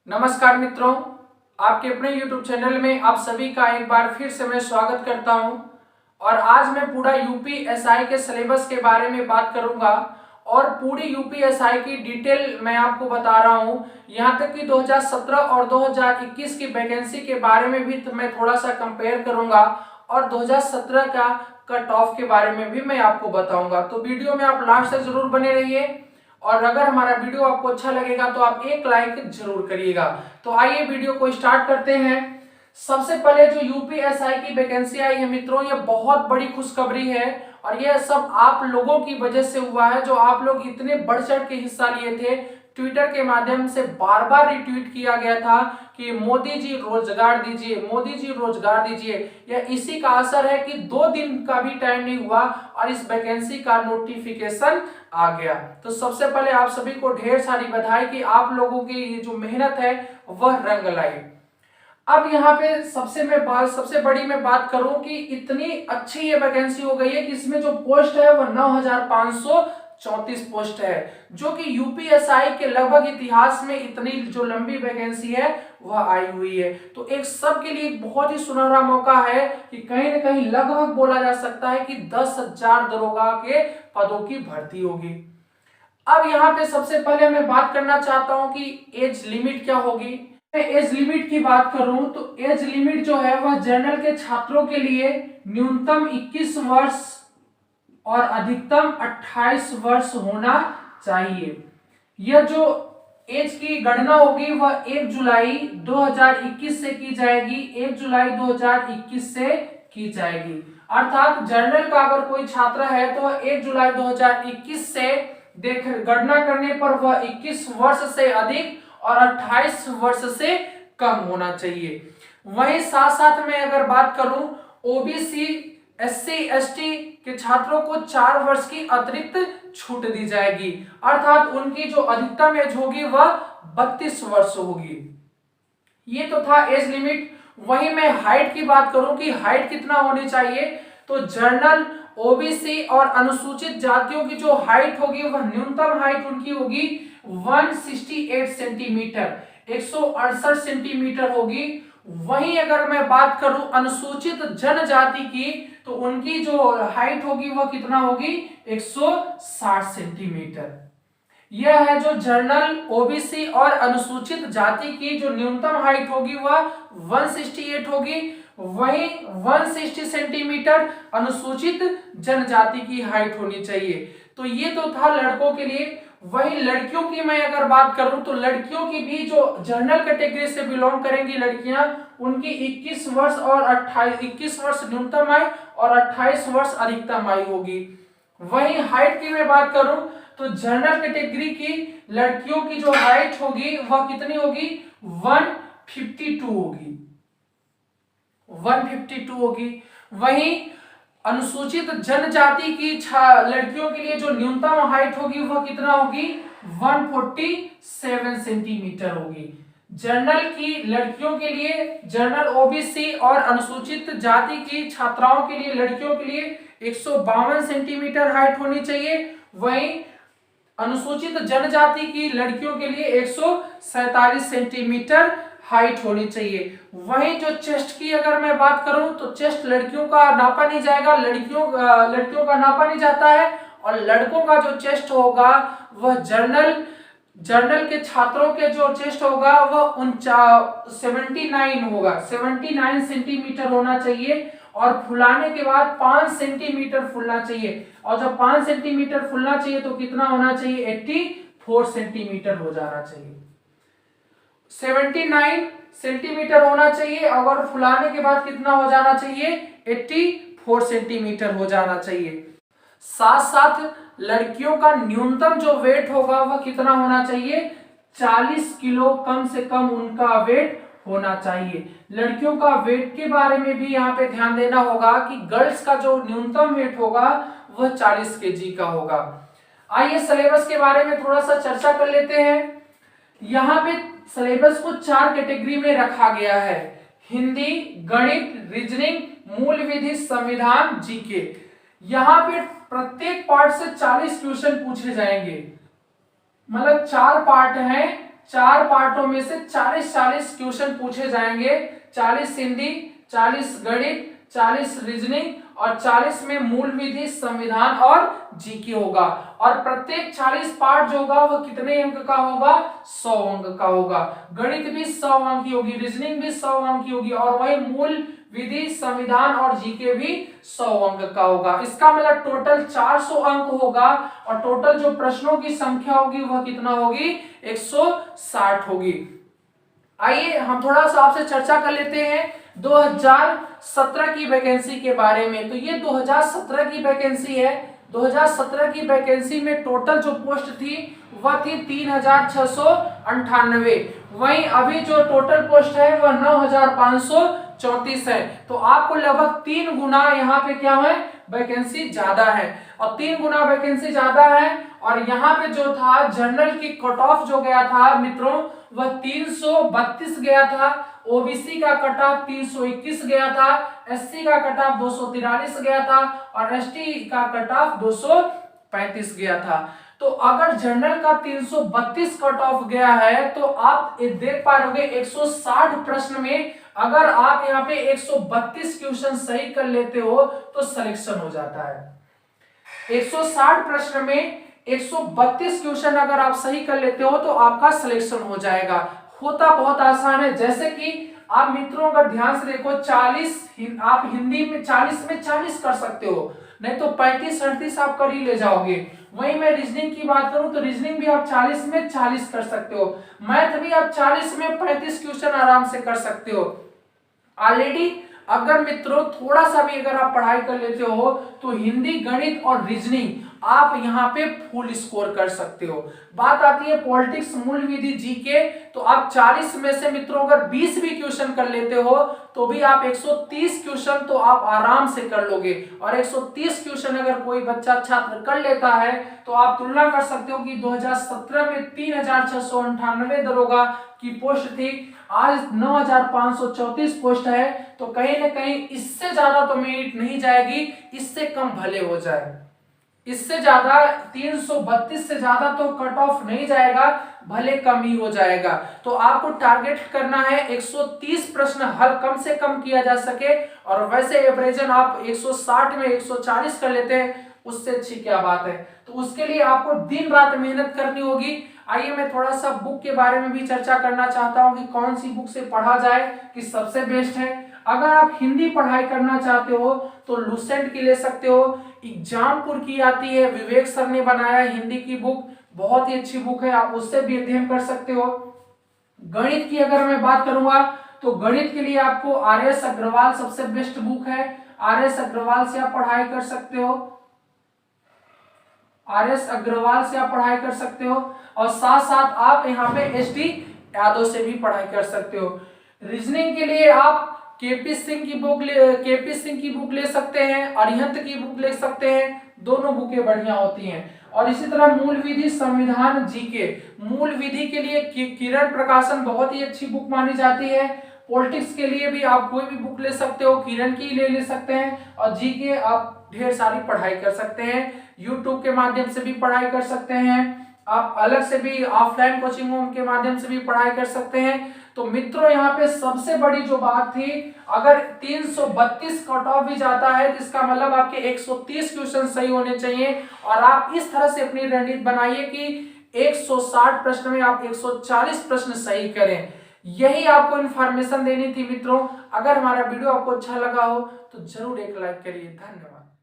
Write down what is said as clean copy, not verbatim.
नमस्कार मित्रों, आपके अपने YouTube चैनल में आप सभी का एक बार फिर से मैं स्वागत करता हूं। और आज मैं पूरा यूपीएसआई के सिलेबस के बारे में बात करूंगा और पूरी यूपीएसआई की डिटेल मैं आपको बता रहा हूं। यहां तक कि 2017 और 2021 की वैकेंसी के बारे में भी मैं थोड़ा सा कंपेयर करूंगा और 2017 का कट ऑफ के बारे में भी मैं आपको बताऊंगा। तो वीडियो में आप लास्ट तक जरूर बने रहिए और अगर हमारा वीडियो आपको अच्छा लगेगा तो आप एक लाइक जरूर करिएगा। तो आइए वीडियो को स्टार्ट करते हैं। सबसे पहले जो यूपीएसआई की वैकेंसी आई है मित्रों, ये बहुत बड़ी खुशखबरी है और यह सब आप लोगों की वजह से हुआ है, जो आप लोग इतने बढ़ चढ़ के हिस्सा लिए थे। ट्विटर के माध्यम से बार बार रिट्वीट किया गया था कि मोदी जी रोजगार दीजिए, मोदी जी रोजगार दीजिए। यह इसी का असर है कि 2 दिन का भी टाइम नहीं हुआ और इस वैकेंसी का नोटिफिकेशन आ गया। तो सबसे पहले आप सभी को ढेर सारी बधाई कि आप लोगों की ये जो मेहनत है वह रंग लाई। अब यहाँ पे सबसे बड़ी मैं बात करूं कि इतनी अच्छी ये वैकेंसी हो गई है कि इसमें जो पोस्ट है वह 9534 पोस्ट है, जो कि यूपीएसआई के लगभग इतिहास में इतनी जो लंबी वैकेंसी है वह आई हुई है। तो एक सबके लिए एक बहुत ही सुनहरा मौका है कि कहीं ना कहीं लगभग बोला जा सकता है कि 10,000 दरोगा के पदों की भर्ती होगी। अब यहाँ पे सबसे पहले मैं बात करना चाहता हूं कि एज लिमिट क्या होगी। एज लिमिट की बात करूं तो एज लिमिट जो है वह जनरल के छात्रों के लिए न्यूनतम 21 वर्ष और अधिकतम 28 वर्ष होना चाहिए। यह जो एज की गणना होगी वह 1 जुलाई 2021 से की जाएगी, 1 जुलाई 2021 से की जाएगी। अर्थात जनरल का अगर कोई छात्र है तो वह 1 जुलाई 2021 से गणना करने पर वह 21 वर्ष से अधिक और 28 वर्ष से कम होना चाहिए। वहीं साथ साथ में अगर बात करूं ओबीसी एससी एसटी के छात्रों को 4 वर्ष की अतिरिक्त छूट दी जाएगी, अर्थात उनकी जो अधिकतम एज होगी वह 32 वर्ष होगी। ये तो था एज लिमिट। वहीं मैं हाइट की बात करूं कि हाइट कितना होनी चाहिए, तो जनरल ओबीसी और अनुसूचित जातियों की जो हाइट होगी वह न्यूनतम हाइट उनकी होगी 168 सेंटीमीटर, 168 सेंटीमीटर होगी। वहीं अगर मैं बात करूं अनुसूचित जनजाति की तो उनकी जो हाइट होगी वह कितना होगी 160 सेंटीमीटर। यह है जो जनरल ओबीसी और अनुसूचित जाति की जो न्यूनतम हाइट होगी वह 168 होगी। वहीं 160 सेंटीमीटर अनुसूचित जनजाति की हाइट होनी चाहिए। तो ये तो था लड़कों के लिए। वहीं लड़कियों की मैं अगर बात करूं तो लड़कियों की भी जो जनरल कैटेगरी से बिलोंग करेंगी लड़कियां, उनकी 21 वर्ष और 21 वर्ष न्यूनतम आयु और 28 वर्ष अधिकतम आयु होगी। वहीं हाइट की मैं बात करूं तो जनरल कैटेगरी की लड़कियों की जो हाइट होगी वह कितनी होगी 152 होगी, 152 होगी। वहीं अनुसूचित जनजाति की लड़कियों के लिए जो न्यूनतम हाइट होगी वह कितना होगी 147 सेंटीमीटर होगी। जनरल की लड़कियों के लिए, जनरल ओबीसी और अनुसूचित जाति की छात्राओं के लिए लड़कियों के लिए 152 सेंटीमीटर हाइट होनी चाहिए। वहीं अनुसूचित जनजाति की लड़कियों के लिए 147 सेंटीमीटर हाइट होनी चाहिए। वहीं जो चेस्ट की अगर मैं बात करूं तो चेस्ट लड़कियों का नापा नहीं जाएगा, लड़कियों का नापा नहीं जाता है। और लड़कों का जो चेस्ट होगा वह जर्नल के छात्रों के जो चेस्ट होगा वह 79 होगा, 79 सेंटीमीटर होना चाहिए। और फुलाने के बाद 5 सेंटीमीटर फुलना चाहिए। और जब 5 सेंटीमीटर फुलना चाहिए तो कितना होना चाहिए 84 सेंटीमीटर हो जाना चाहिए। 79 सेंटीमीटर होना चाहिए और फुलाने के बाद कितना हो जाना चाहिए 84 सेंटीमीटर हो जाना चाहिए। साथ साथ लड़कियों का न्यूनतम जो वेट होगा वह कितना होना चाहिए 40 किलो कम से कम उनका वेट होना चाहिए। लड़कियों का वेट के बारे में भी यहाँ पे ध्यान देना होगा कि गर्ल्स का जो न्यूनतम वेट होगा वह 40 केजी का होगा। आइए सिलेबस के बारे में थोड़ा सा चर्चा कर लेते हैं। यहाँ पे सिलेबस को 4 कैटेगरी में रखा गया है, हिंदी, गणित, रीजनिंग, मूल विधि, संविधान, जीके। यहाँ पे प्रत्येक पार्ट से 40 क्वेश्चन पूछे जाएंगे, मतलब 4 पार्ट हैं, 4 पार्टों में से 40-40 क्वेश्चन पूछे जाएंगे। 40 हिंदी, 40 गणित, 40 रीजनिंग और 40 में मूल विधि, संविधान और जीके होगा। और प्रत्येक 40 पार्ट जो होगा वो कितने अंक का होगा? 100 अंक का होगा। गणित भी 100 अंक की होगी, रीजनिंग भी 100 अंक की होगी और वही मूल विधि, संविधान और जीके भी 100 अंक का होगा। इसका मतलब टोटल 400 अंक होगा और टोटल जो प्रश्नों की संख्या होगी वह कितना होगी? 160 होगी। आइए हम थोड़ा सा आपसे चर्चा कर लेते हैं 2017 की वैकेंसी के बारे में। तो ये 2017 की वैकेंसी है। 2017 की वैकेंसी में टोटल जो पोस्ट थी वह थी 3698। वहीं अभी जो टोटल पोस्ट है वह 9534 है। तो आपको लगभग 3 गुना यहाँ पे क्या है? वैकेंसी ज्यादा है। और 3 गुना वैकेंसी ज्यादा है। और यहाँ पे जो था जनरल की कट ऑफ जो गया था मित्रों वह 332 गया था। ओबीसी का कट ऑफ 321 गया था। एससी का कट ऑफ 243 गया था और एसटी का कट ऑफ 235 गया था। तो अगर जनरल का 332 कट ऑफ गया है तो आप देख पा रहे 160 प्रश्न में अगर आप यहाँ पे 132 क्वेश्चन सही कर लेते हो तो सिलेक्शन हो जाता है। 160 प्रश्न में 132 क्वेश्चन अगर आप सही कर लेते हो तो आपका सिलेक्शन हो जाएगा। होता बहुत आसान है। जैसे कि आप मित्रों अगर ध्यान से देखो 40 आप हिंदी में 40 में 40 कर सकते हो, नहीं तो 35-38 आप कर ही ले जाओगे। वहीं मैं रीजनिंग की बात करूं तो रीजनिंग भी आप 40 में 40 कर सकते हो। मैथ भी आप 40 में 35 क्वेश्चन आराम से कर सकते हो। ऑलरेडी अगर मित्रों थोड़ा सा भी अगर आप पढ़ाई कर लेते हो तो हिंदी, गणित और रीजनिंग आप यहाँ पे फुल स्कोर कर सकते हो। बात आती है पॉलिटिक्स, मूल विधि, जीके, तो आप 40 में से मित्रों अगर 20 भी क्वेश्चन कर लेते हो तो भी आप 130 क्वेश्चन तो आप आराम से कर लोगे। और 130 क्वेश्चन अगर कोई बच्चा छात्र कर लेता है तो आप तुलना कर सकते हो कि 2017 में 3698 दरोगा की पोस्ट थी, आज 9534 पोस्ट है। तो कहीं ना कहीं इससे ज्यादा तो मेरिट नहीं जाएगी, इससे कम भले हो जाए। इससे ज्यादा 332 से ज्यादा तो कट ऑफ नहीं जाएगा, भले कम ही हो जाएगा। तो आपको टारगेट करना है 130 प्रश्न हल कम से कम किया जा सके। और वैसे एवरेजन आप 160 में 140 कर लेते हैं, उससे अच्छी क्या बात है। तो उसके लिए आपको दिन रात मेहनत करनी होगी। आइए मैं थोड़ा सा बुक के बारे में भी चर्चा करना चाहता हूं कि कौन सी बुक से पढ़ा जाए कि सबसे बेस्ट है। अगर आप हिंदी पढ़ाई करना चाहते हो तो लुसेंट की ले सकते हो। एग्जामपुर की आती है, विवेक सर ने बनाया हिंदी की बुक, बहुत ही अच्छी बुक है, आप उससे भी अध्ययन कर सकते हो। गणित की अगर मैं बात करूंगा तो गणित के लिए आपको आर.एस. अग्रवाल सबसे बेस्ट बुक है। आर.एस. अग्रवाल से आप पढ़ाई कर सकते हो। आर.एस. अग्रवाल से आप पढ़ाई कर सकते हो और साथ साथ आप यहाँ पे एस.डी. यादव से भी पढ़ाई कर सकते हो। रीजनिंग के लिए आप केपी सिंह की बुक ले सकते हैं, अरिहंत की बुक ले सकते हैं, दोनों बुकें बढ़िया होती हैं। और इसी तरह मूल विधि, संविधान, जीके, मूल विधि के लिए किरण प्रकाशन बहुत ही अच्छी बुक मानी जाती है। पॉलिटिक्स के लिए भी आप कोई भी बुक ले सकते हो, किरण की ले सकते हैं। और जीके आप ढेर सारी पढ़ाई कर सकते हैं, यूट्यूब के माध्यम से भी पढ़ाई कर सकते हैं, आप अलग से भी ऑफलाइन कोचिंग होम के माध्यम से भी पढ़ाई कर सकते हैं। तो मित्रों यहाँ पे सबसे बड़ी जो बात थी, अगर 332 कट ऑफ भी जाता है तो इसका मतलब आपके 130 क्वेश्चन सही होने चाहिए। और आप इस तरह से अपनी रणनीति बनाइए कि 160 प्रश्न में आप 140 प्रश्न सही करें। यही आपको इन्फॉर्मेशन देनी थी मित्रों। अगर हमारा वीडियो आपको अच्छा लगा हो तो जरूर एक लाइक करिए। धन्यवाद।